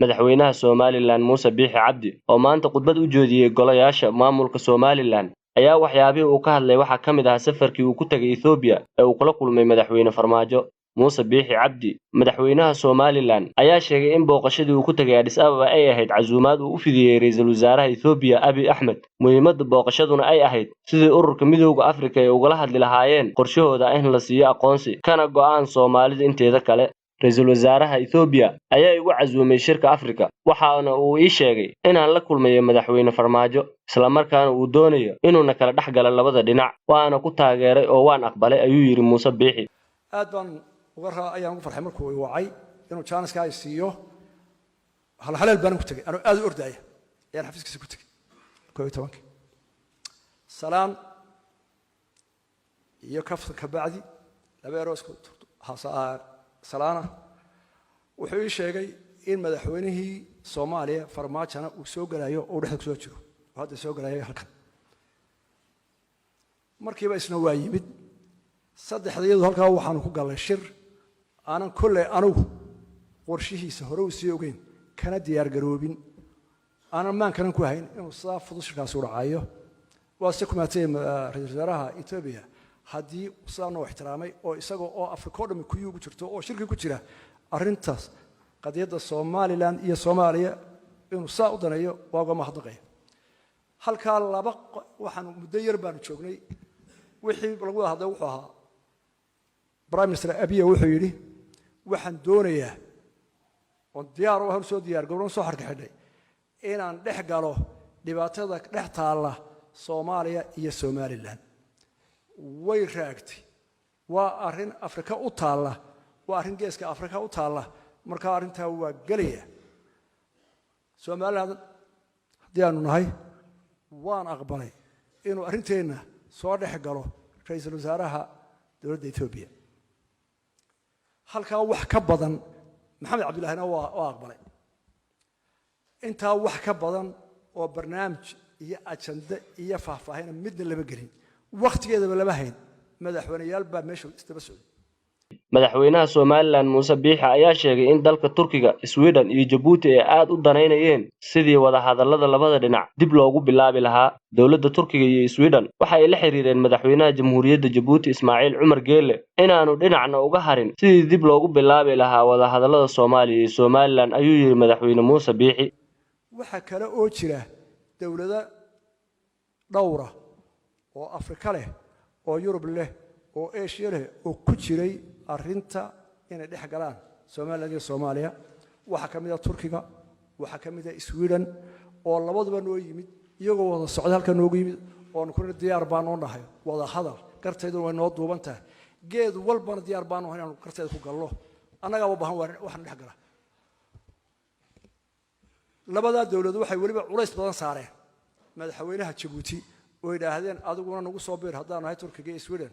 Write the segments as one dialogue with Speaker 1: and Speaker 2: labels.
Speaker 1: madaxweynaha Somaliland Muuse Biixi Cabdi oo maanta khudbad u jeediyay golayaasha maamulka Somaliland ayaa waxyaabihii uu ka hadlay waxa ka mid ah safarkii uu ku tagay Ethiopia ee uu kula kulmay madaxweyne Farmaajo. Muuse Biixi Cabdi madaxweynaha Somaliland ayaa sheegay in booqashadii uu ku tagay Addis Ababa ay ahayd casuumaad uu u fidiyay ra'iisul wasaaraha Ethiopia Abiy Ahmed. Muhiimadda booqashaduna ay ahayd sidii ururka Midowga Afrika ay ugala hadli lahaayeen qorshahooda in la siiyo aqoonsi kana go'aan Soomaalida inteeda kale. ra'iisul wasaaraha Ethiopia ayaa igu casuumay shirka Afrika waxaana uu ii sheegay inaan la kulmayo madaxweyne Farmaajo isla markaana uu doonayo inuu na kala dhaxgalo labada dhinac waana ku taageeray oo waan aqbalay ayuu yiri Muuse Biixi.
Speaker 2: aad baan uga ayaan ugu farxay markuu ii wacay inuu chance ay siiyo hal baan ku tagay anoo aad u ordaya ayaan xafiiskiisa ku tagay 12 salaam iyo kafta ka bacdi laba eroosku hasaar salaana wuxuu ii sheegay in madaxweynihii Soomaaliya Farmaajana uu soo galayo oo dhaxal ku soo jiro hadda soo galay halkan markiiba isna waa yimid saddexdeedu halka waxaan ku galay shir aanan kullee anigu qorshihiisa hore u sii ogeyn kana diyaar garoobin aanan maan ku hayn inuu saa fududshkaas u dhacayo waa si ku maatay ra'iisul wasaaraha Ethiopia haddii usaan oo ixtiraamay oo isagoo oo Afrika oo dhan ku yuugu jirto oo shirki ku jira arrintaas qadiyadda Somaliland iyo Soomaaliya inuu saa u daneeyo waaga mahadnaqay halka laba waxaan muddo yar baan joognay wixii lagu hadlay wuxuu ahaa Prime Minister Abiy wuxuu yiri waxaan doonayaa oo diyaar u ahaa soo diyaar garoon soo xarka xidhay inaan dhex galo dhibaatada dhex taala Soomaaliya iyo Somaliland way raagtay waa arrin Afrika u taala waa arrin geeska Afrika u taala marka arrinta waa galaya Somaliland diyaanu nahay waan aqbalay inuu arrinteena soo dhex galo ra'iisul wasaaraha dawladda Ethiopia halka wax ka badan Maxamed Cabdullaahina waa aqbalay inta wax ka badan oo barnaamij iyo ajanda iyo faahfaahin midna laba gelin waqtigeedaba laba hayn madaxweynayaal baa meesha istaba socday.
Speaker 1: madaxweynaha Somaliland Muuse Biixi ayaa sheegay in dalka Turkiga, Sweden iyo Djibouti ay aad u daneynayeen sidii wada hadallada labada dhinac dib loogu bilaabi lahaa. Dawladda Turkiga iyo Sweden waxa ay la xiriireen madaxweynaha Jamhuuriyadda Djibouti Ismaaciil Cumar Geele inaanu dhinacna uga harin sidii dib loogu bilaabi lahaa wada hadallada Soomaaliya iyo Somaliland ayuu yiri madaxweyne Muuse Biixi.
Speaker 2: waxa kale oo jira dawladda dhowra oo Afrika leh oo Yurub leh oo Asia leh oo ku jiray arrinta inay dhex galaan Soomaaliya iyo Soomaaliya waxa kamid ah Turkiga waxa kamid ah Sweden oo labaduba noo yimid iyagoo wada socda halka noogu yimid oo ku diyaar baan u nahay wada hadal kartaydu way noo duubantahay geed walbana diyaar baan u nahay inaan kartayda ku gallo annaga u baahan waxaan dhex galaa labada dawladood waxay waliba culays badan saareen madaxweynaha Djibouti oo yiraahdeen adiguna nagu soo beer haddaan nahay Turkiga iyo Sweden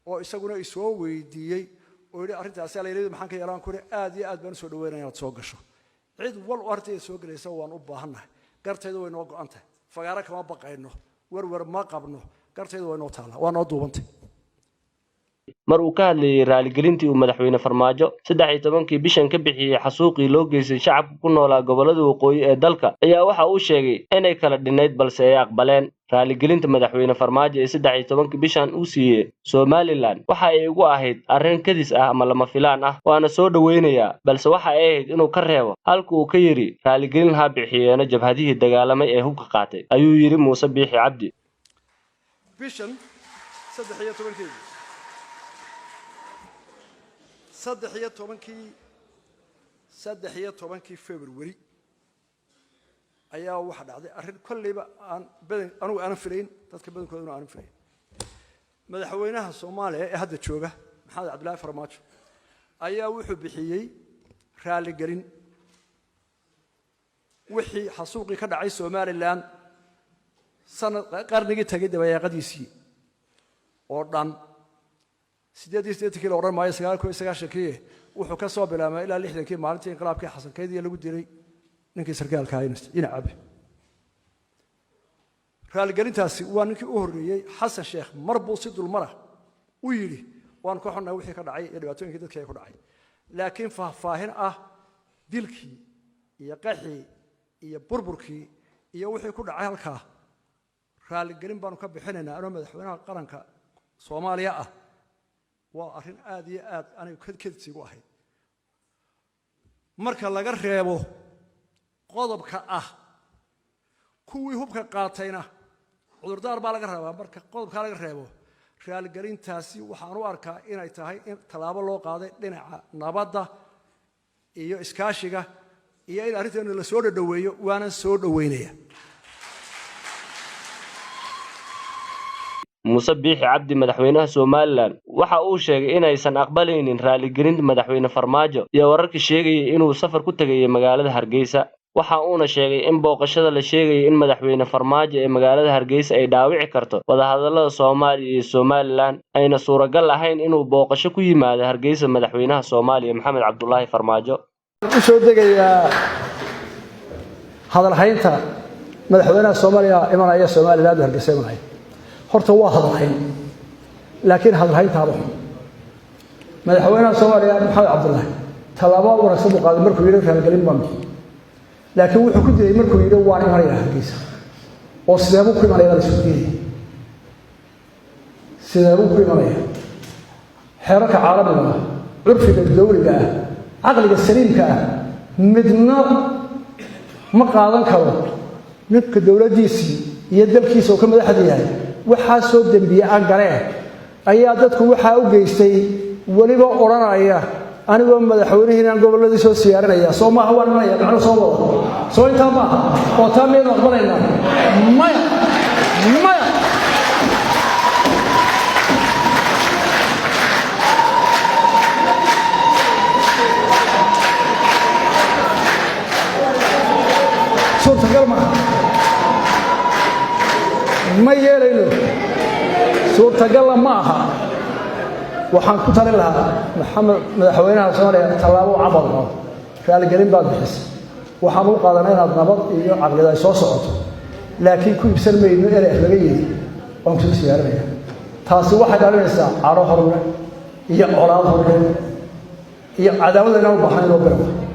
Speaker 2: oo isaguna isoo weydiiyay oo yiri arrintaas la yiraahdo maxaan ka yeelan karo aad iyo aad baan soo dhaweynayaa inaad soo gasho cid wal artay soo galaysa waan u baahanahay gartaydu way noo go'antay fagaara kama baqayno war ma qabno gartaydu way noo taala waa noo duubantay.
Speaker 1: mar uu ka hadlayay raaligelintii uu madaxweyne Farmaajo 13 bishan ka bixiyay xasuuqii loo geystay shacabka ku noolaa gobolada waqooyi ee dalka ayaa waxa uu sheegay inay kala dhinayd balse ay aqbaleen raaligelinta madaxweyne Farmaajo ee 13 bishan uu siiyay Somaliland waxa ay ugu ahayd arrin kadis ah ama lama filaan ah waana soo dhaweynayaa balse waxa ay ahayd inuu ka reebo halka uu ka yiri raaligelin ha bixiyeena jabhadihii dagaalamay ee hubka qaatay ayuu yiri Muuse Biixi Cabdi.
Speaker 2: bishan 13 February ayaa waxa dhacday arrin kulliba aan badan anigu aan filayn dadka badankooduna aan filayn madaxweynaha Soomaaliya ee hadda jooga Maxamed Cabdullaahi Farmaajo ayaa wuxuu bixiyay raaligelin wixii xasuuqi ka dhacay Somaliland sanad qarnigii tagay dabayaaqadiisii oo dhan 8 kilo oran maayo 9 wuxuu ka soo bilaabay ilaa 60 maalintii inqilaabkii Xasan Kaydii lagu diray ninkii sarkaalka ahayd ina cabe raaligelintaasi waa ninkii u horreeyay Xasan Sheekh marbuu si dulmara u yiri waan ka xunnahay wixii ka dhacay iyo dhibaatooyinkii dadka ay ku dhacay laakiin faahfaahin ah dilkii iyo qaxii iyo burburkii iyo wixii ku dhacay halkaa raaligelin baanu ka bixinaynaa anoo madaxweynaha qaranka Soomaaliya ah waa arrin aad iyo aad anigu kadsigu ahayd marka laga reebo qodobka ah kuwii hubka qaatayna cudurdaar baa laga rabaa marka qodobka laga reebo raaligelintaasi waxaan u arkaa inay tahay in talaabo loo qaaday dhinaca nabadda iyo iskaashiga iyo in arrinteena la soo dhaweeyo waana soo dhaweynaya
Speaker 1: Muuse Biixi Cabdi madaxweynaha Soomaaliland waxa uu sheegay inaysan aqbalaynin raaligelinta madaxweyne Farmaajo iyo wararka sheegay inuu safar ku tagay magaalada Hargeysa waxa uuna sheegay in booqashada la sheegay in madaxweyne Farmaajo ee magaalada Hargeysa ay dhaawici karto wadahadalada Soomaaliya iyo Somaliland ayna suuragal ahayn inuu booqasho ku yimaado Hargeysa madaxweynaha Soomaaliya Maxamed Cabdullaahi Farmaajo
Speaker 2: u soo degaya hadal haynta madaxweynaha Soomaaliya imanaya Somaliland Hargeysa imanaya horta waa hadalhayn laakiin hadalhaynta haba madaxweynaha Soomaaliya Maxamed Cabdullaahi talaabo wanaagsan u qaaday markuu yiri raaligelin baan laakiin wuxuu ku diiday markuu yiri waan imanaya Hargeysa oo sideebu ku imanaya la isku diiday sideebu ku imanaya xeerarka caalamiga ah curfiga dawliga ah aqliga saliimka ah midna ma qaadan karo ninka dawladdiisii iyo dalkiisa oo ka madaxda yahay waxa soo dambiye aan galeen ayaa dadku waxa u geystay waliba oranaya anigoo madaxweynaha gobolladii soo siyaarinaya Soomaaliya waan ma yaqaan soo inta ma oo taameen aqbalayna maya suurtagal ma yeelayno suurtagal ma aha waxaan ku talin lahaa maxamed madaxweynaha Soomaaliya talaabo cabad raaligelin baad bixisay waxaan u qaadanay inaad nabad iyo caqlida ay soo socoto laakiin ku ibsan mayno erey laga yeeyay waan ku siyaarinaya taasi waxay dhalinaysaa caro horre iyo colaad horre iyo cadaawad inaan u baahnay oo